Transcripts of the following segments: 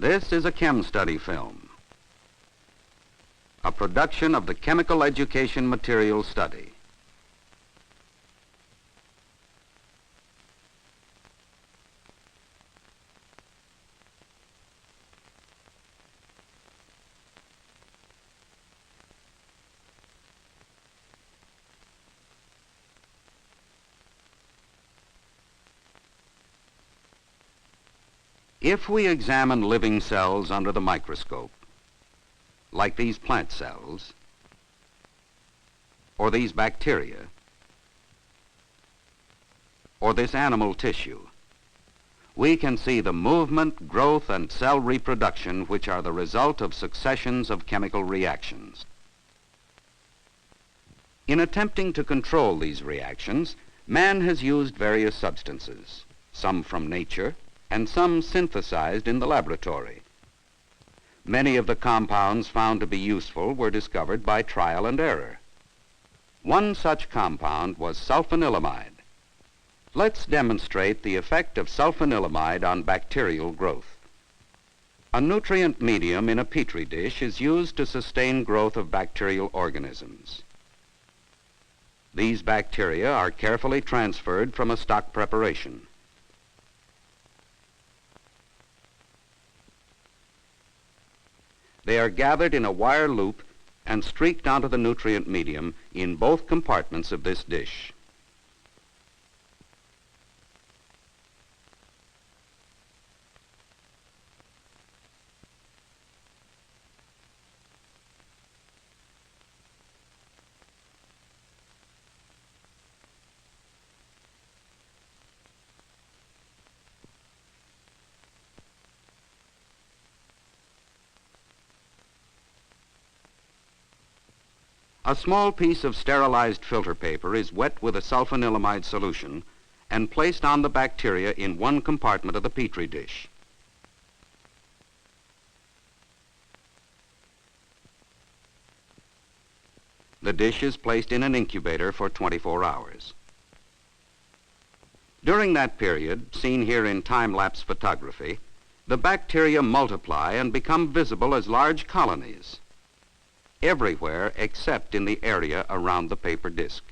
This is a CHEM Study film, a production of the Chemical Education Materials Study. If we examine living cells under the microscope, like these plant cells, or these bacteria, or this animal tissue, we can see the movement, growth, and cell reproduction which are the result of successions of chemical reactions. In attempting to control these reactions, man has used various substances, some from nature, and some synthesized in the laboratory. Many of the compounds found to be useful were discovered by trial and error. One such compound was sulfanilamide. Let's demonstrate the effect of sulfanilamide on bacterial growth. A nutrient medium in a petri dish is used to sustain growth of bacterial organisms. These bacteria are carefully transferred from a stock preparation. They are gathered in a wire loop and streaked onto the nutrient medium in both compartments of this dish. A small piece of sterilized filter paper is wet with a sulfanilamide solution and placed on the bacteria in one compartment of the petri dish. The dish is placed in an incubator for 24 hours. During that period, seen here in time-lapse photography, the bacteria multiply and become visible as large colonies everywhere except in the area around the paper disc.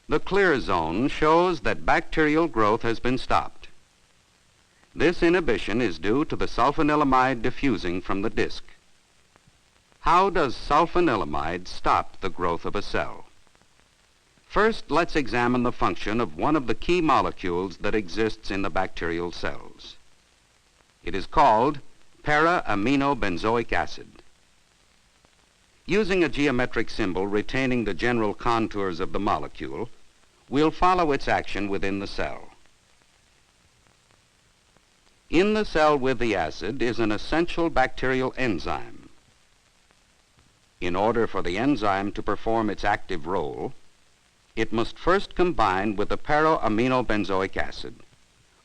The clear zone shows that bacterial growth has been stopped. This inhibition is due to the sulfanilamide diffusing from the disc. How does sulfanilamide stop the growth of a cell? First, let's examine the function of one of the key molecules that exists in the bacterial cells. It is called para-amino benzoic acid. Using a geometric symbol retaining the general contours of the molecule, we'll follow its action within the cell. In the cell with the acid is an essential bacterial enzyme. In order for the enzyme to perform its active role, it must first combine with the para-amino benzoic acid.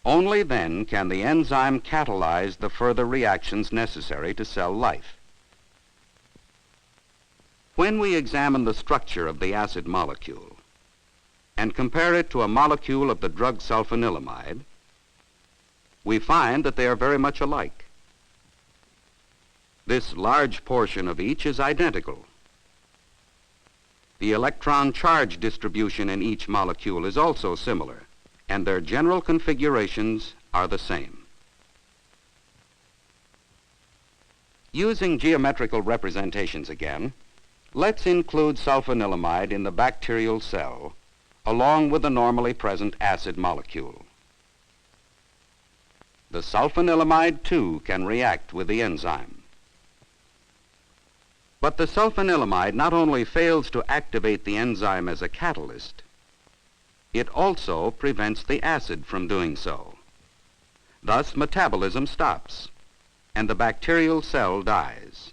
Only then can the enzyme catalyze the further reactions necessary to cell life. When we examine the structure of the acid molecule and compare it to a molecule of the drug sulfanilamide, we find that they are very much alike. This large portion of each is identical. The electron charge distribution in each molecule is also similar, and their general configurations are the same. Using geometrical representations again, let's include sulfanilamide in the bacterial cell along with the normally present acid molecule. The sulfanilamide too can react with the enzyme. But the sulfanilamide not only fails to activate the enzyme as a catalyst, it also prevents the acid from doing so. Thus, metabolism stops, and the bacterial cell dies.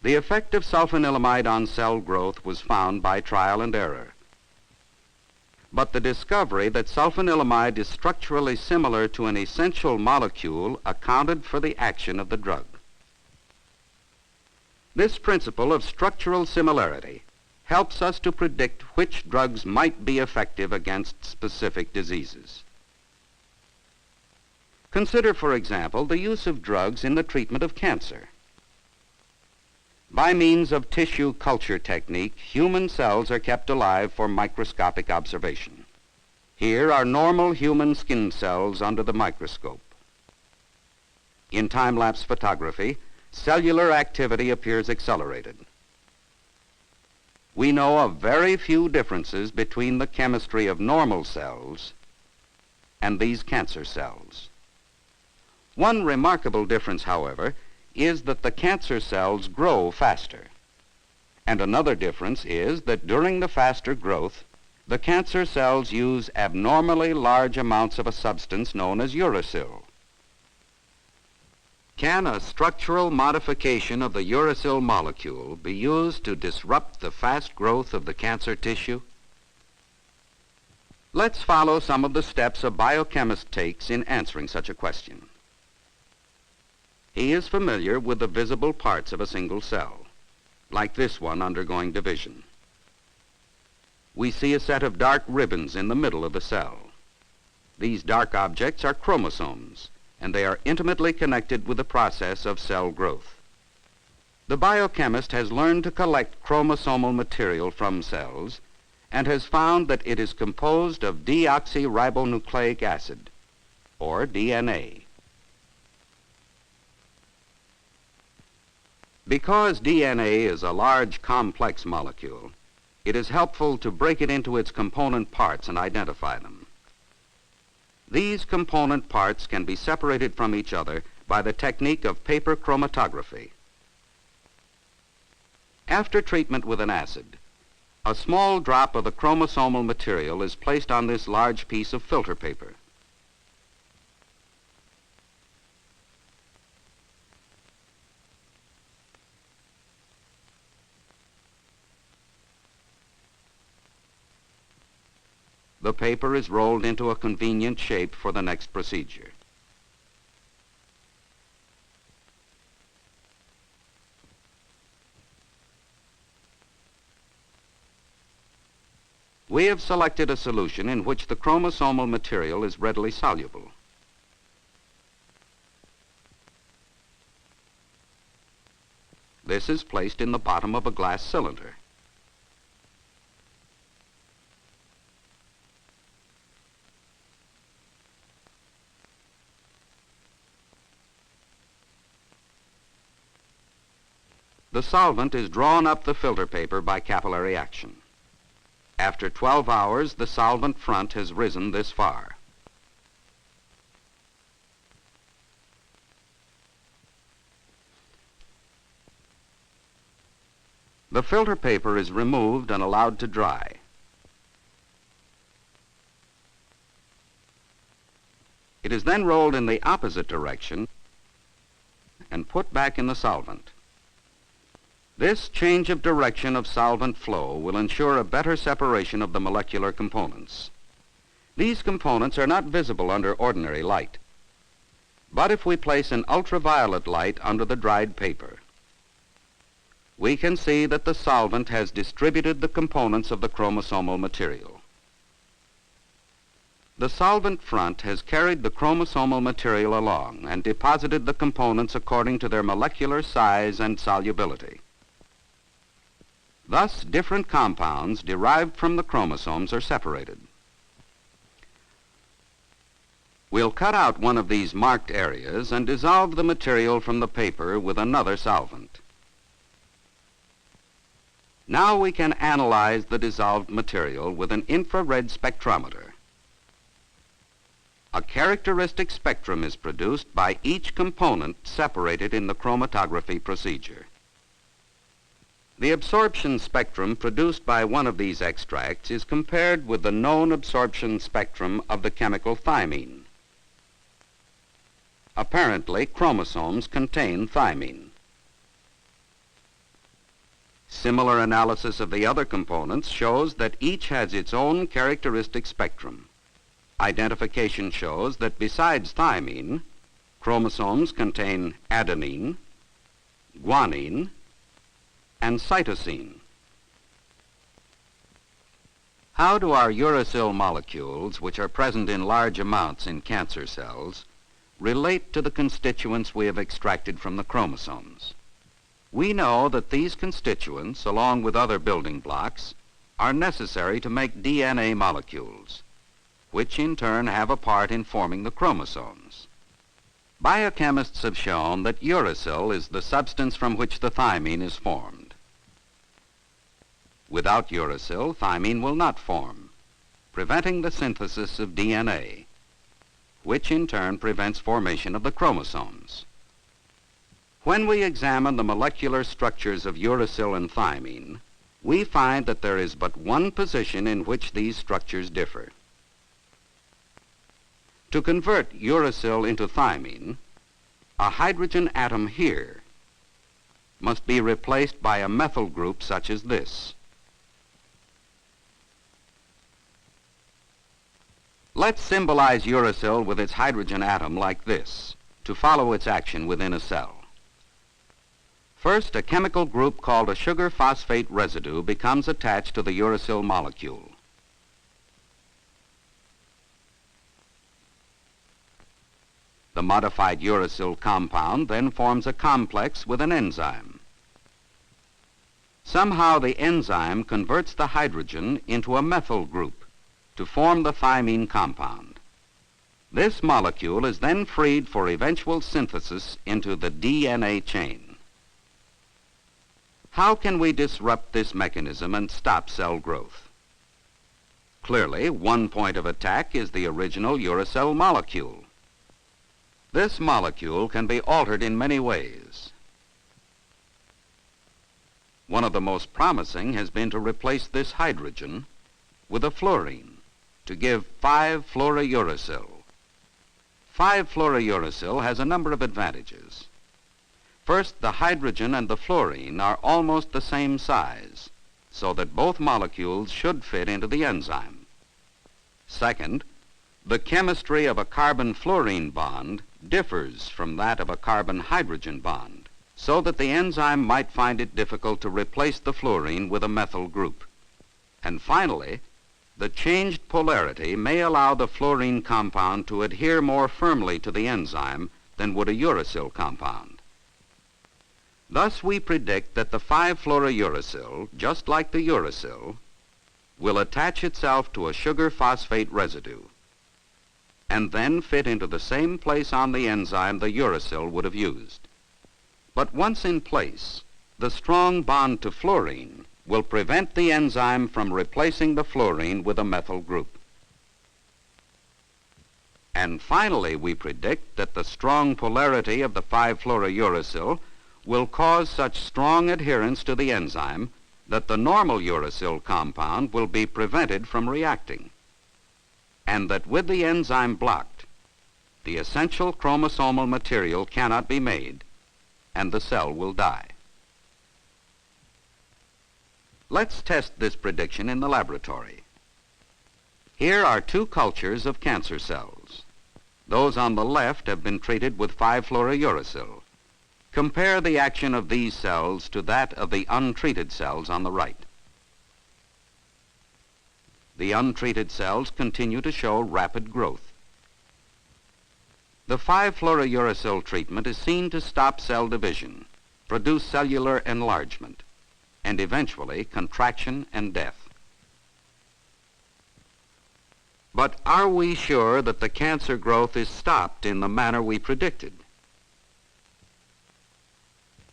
The effect of sulfanilamide on cell growth was found by trial and error. But the discovery that sulfanilamide is structurally similar to an essential molecule accounted for the action of the drug. This principle of structural similarity helps us to predict which drugs might be effective against specific diseases. Consider, for example, the use of drugs in the treatment of cancer. By means of tissue culture technique, human cells are kept alive for microscopic observation. Here are normal human skin cells under the microscope. In time-lapse photography, cellular activity appears accelerated. We know of very few differences between the chemistry of normal cells and these cancer cells. One remarkable difference, however, is that the cancer cells grow faster. And another difference is that during the faster growth, the cancer cells use abnormally large amounts of a substance known as uracil. Can a structural modification of the uracil molecule be used to disrupt the fast growth of the cancer tissue? Let's follow some of the steps a biochemist takes in answering such a question. He is familiar with the visible parts of a single cell, like this one undergoing division. We see a set of dark ribbons in the middle of the cell. These dark objects are chromosomes, and they are intimately connected with the process of cell growth. The biochemist has learned to collect chromosomal material from cells and has found that it is composed of deoxyribonucleic acid, or DNA. Because DNA is a large, complex molecule, it is helpful to break it into its component parts and identify them. These component parts can be separated from each other by the technique of paper chromatography. After treatment with an acid, a small drop of the chromosomal material is placed on this large piece of filter paper. The paper is rolled into a convenient shape for the next procedure. We have selected a solution in which the chromosomal material is readily soluble. This is placed in the bottom of a glass cylinder. The solvent is drawn up the filter paper by capillary action. After 12 hours, the solvent front has risen this far. The filter paper is removed and allowed to dry. It is then rolled in the opposite direction and put back in the solvent. This change of direction of solvent flow will ensure a better separation of the molecular components. These components are not visible under ordinary light. But if we place an ultraviolet light under the dried paper, we can see that the solvent has distributed the components of the chromosomal material. The solvent front has carried the chromosomal material along and deposited the components according to their molecular size and solubility. Thus, different compounds derived from the chromosomes are separated. We'll cut out one of these marked areas and dissolve the material from the paper with another solvent. Now we can analyze the dissolved material with an infrared spectrometer. A characteristic spectrum is produced by each component separated in the chromatography procedure. The absorption spectrum produced by one of these extracts is compared with the known absorption spectrum of the chemical thymine. Apparently, chromosomes contain thymine. Similar analysis of the other components shows that each has its own characteristic spectrum. Identification shows that besides thymine, chromosomes contain adenine, guanine, and cytosine. How do our uracil molecules, which are present in large amounts in cancer cells, relate to the constituents we have extracted from the chromosomes. We know that these constituents, along with other building blocks, are necessary to make DNA molecules, which in turn have a part in forming the chromosomes. Biochemists have shown that uracil is the substance from which the thymine is formed. Without uracil, thymine will not form, preventing the synthesis of DNA, which in turn prevents formation of the chromosomes. When we examine the molecular structures of uracil and thymine, we find that there is but one position in which these structures differ. To convert uracil into thymine, a hydrogen atom here must be replaced by a methyl group such as this. Let's symbolize uracil with its hydrogen atom like this to follow its action within a cell. First, a chemical group called a sugar phosphate residue becomes attached to the uracil molecule. The modified uracil compound then forms a complex with an enzyme. Somehow the enzyme converts the hydrogen into a methyl group to form the thymine compound. This molecule is then freed for eventual synthesis into the DNA chain. How can we disrupt this mechanism and stop cell growth? Clearly, one point of attack is the original uracil molecule. This molecule can be altered in many ways. One of the most promising has been to replace this hydrogen with a fluorine to give 5-fluorouracil. 5-fluorouracil has a number of advantages. First, the hydrogen and the fluorine are almost the same size, so that both molecules should fit into the enzyme. Second, the chemistry of a carbon-fluorine bond differs from that of a carbon-hydrogen bond, so that the enzyme might find it difficult to replace the fluorine with a methyl group. And finally, the changed polarity may allow the fluorine compound to adhere more firmly to the enzyme than would a uracil compound. Thus, we predict that the 5-fluorouracil, just like the uracil, will attach itself to a sugar phosphate residue and then fit into the same place on the enzyme the uracil would have used. But once in place, the strong bond to fluorine will prevent the enzyme from replacing the fluorine with a methyl group. And finally, we predict that the strong polarity of the 5-fluorouracil will cause such strong adherence to the enzyme that the normal uracil compound will be prevented from reacting, and that with the enzyme blocked, the essential chromosomal material cannot be made, and the cell will die. Let's test this prediction in the laboratory. Here are two cultures of cancer cells. Those on the left have been treated with 5-fluorouracil. Compare the action of these cells to that of the untreated cells on the right. The untreated cells continue to show rapid growth. The 5-fluorouracil treatment is seen to stop cell division, produce cellular enlargement, and eventually contraction and death. But are we sure that the cancer growth is stopped in the manner we predicted?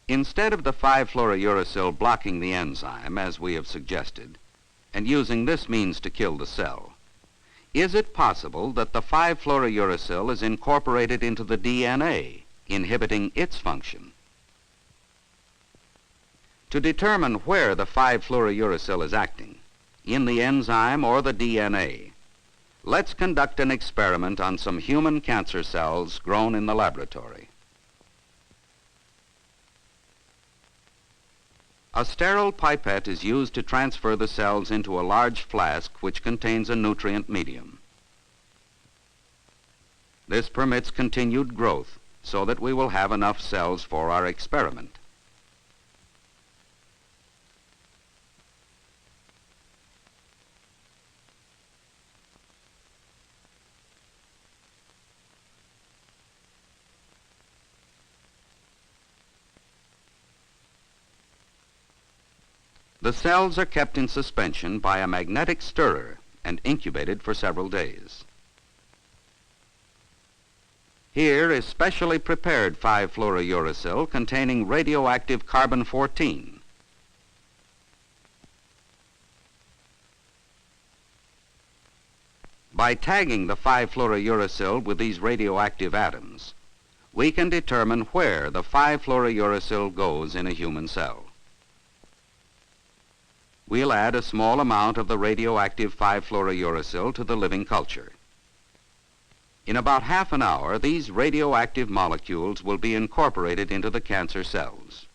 Instead of the 5-fluorouracil blocking the enzyme, as we have suggested, and using this means to kill the cell, is it possible that the 5-fluorouracil is incorporated into the DNA, inhibiting its function? To determine where the 5-fluorouracil is acting, in the enzyme or the DNA, let's conduct an experiment on some human cancer cells grown in the laboratory. A sterile pipette is used to transfer the cells into a large flask which contains a nutrient medium. This permits continued growth so that we will have enough cells for our experiment. The cells are kept in suspension by a magnetic stirrer and incubated for several days. Here is specially prepared 5-fluorouracil containing radioactive carbon-14. By tagging the 5-fluorouracil with these radioactive atoms, we can determine where the 5-fluorouracil goes in a human cell. We'll add a small amount of the radioactive 5-fluorouracil to the living culture. In about half an hour, these radioactive molecules will be incorporated into the cancer cells.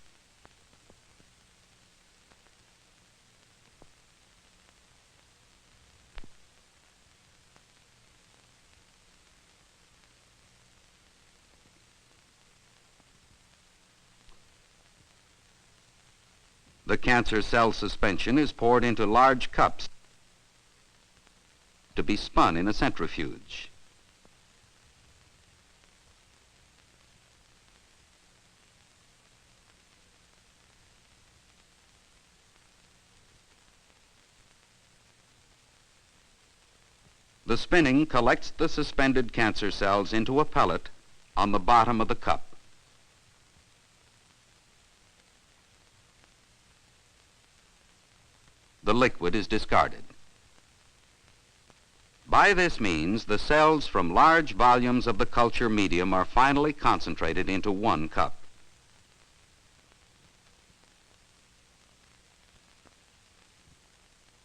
The cancer cell suspension is poured into large cups to be spun in a centrifuge. The spinning collects the suspended cancer cells into a pellet on the bottom of the cup. The liquid is discarded. By this means, the cells from large volumes of the culture medium are finally concentrated into one cup.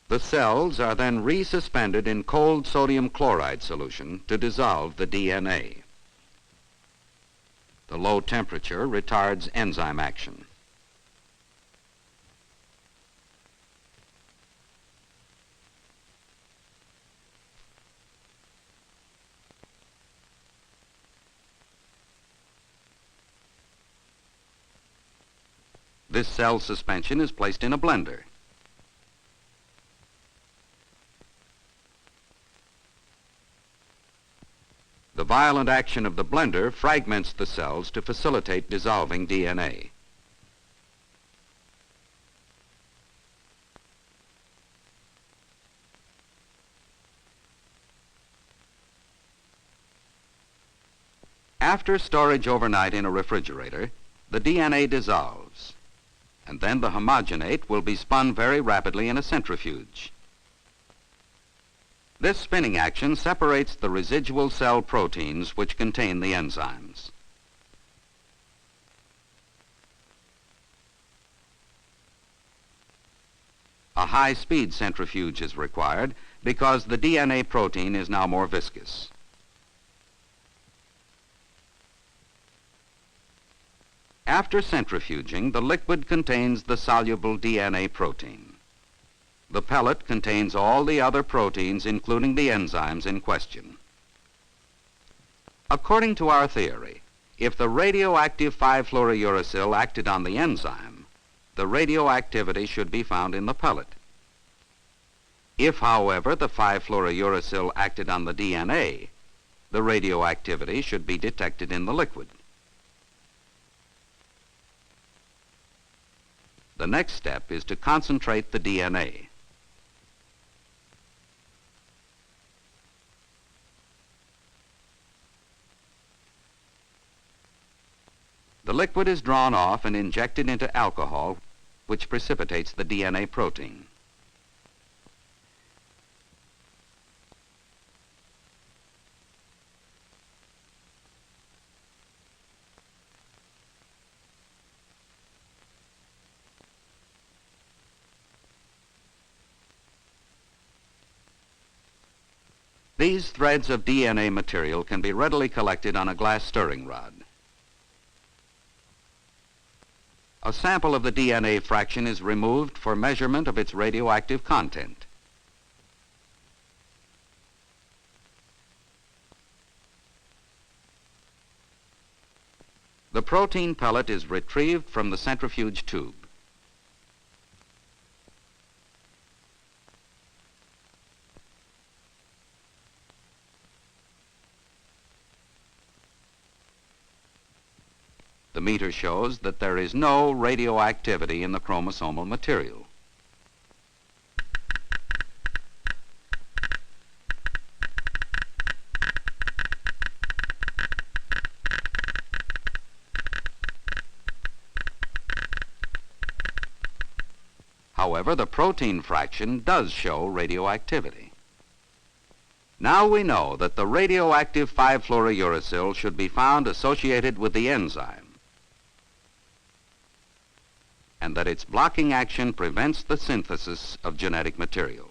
The cells are then resuspended in cold sodium chloride solution to dissolve the DNA. The low temperature retards enzyme action. This cell suspension is placed in a blender. The violent action of the blender fragments the cells to facilitate dissolving DNA. After storage overnight in a refrigerator, the DNA dissolves, and then the homogenate will be spun very rapidly in a centrifuge. This spinning action separates the residual cell proteins which contain the enzymes. A high-speed centrifuge is required because the DNA protein is now more viscous. After centrifuging, the liquid contains the soluble DNA protein. The pellet contains all the other proteins, including the enzymes in question. According to our theory, if the radioactive 5-fluorouracil acted on the enzyme, the radioactivity should be found in the pellet. If, however, the 5-fluorouracil acted on the DNA, the radioactivity should be detected in the liquid. The next step is to concentrate the DNA. The liquid is drawn off and injected into alcohol, which precipitates the DNA protein. These threads of DNA material can be readily collected on a glass stirring rod. A sample of the DNA fraction is removed for measurement of its radioactive content. The protein pellet is retrieved from the centrifuge tube. The meter shows that there is no radioactivity in the chromosomal material. However, the protein fraction does show radioactivity. Now we know that the radioactive 5-fluorouracil should be found associated with the enzyme, and that its blocking action prevents the synthesis of genetic material.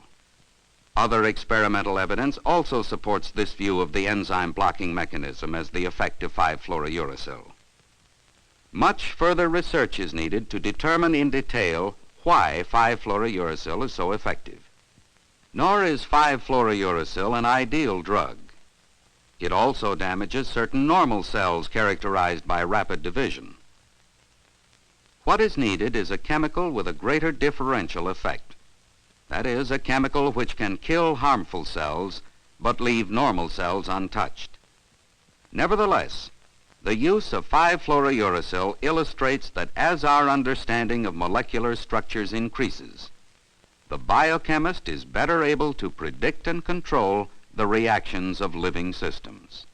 Other experimental evidence also supports this view of the enzyme blocking mechanism as the effect of 5-fluorouracil. Much further research is needed to determine in detail why 5-fluorouracil is so effective. Nor is 5-fluorouracil an ideal drug. It also damages certain normal cells characterized by rapid division. What is needed is a chemical with a greater differential effect. That is, a chemical which can kill harmful cells but leave normal cells untouched. Nevertheless, the use of 5-fluorouracil illustrates that as our understanding of molecular structures increases, the biochemist is better able to predict and control the reactions of living systems.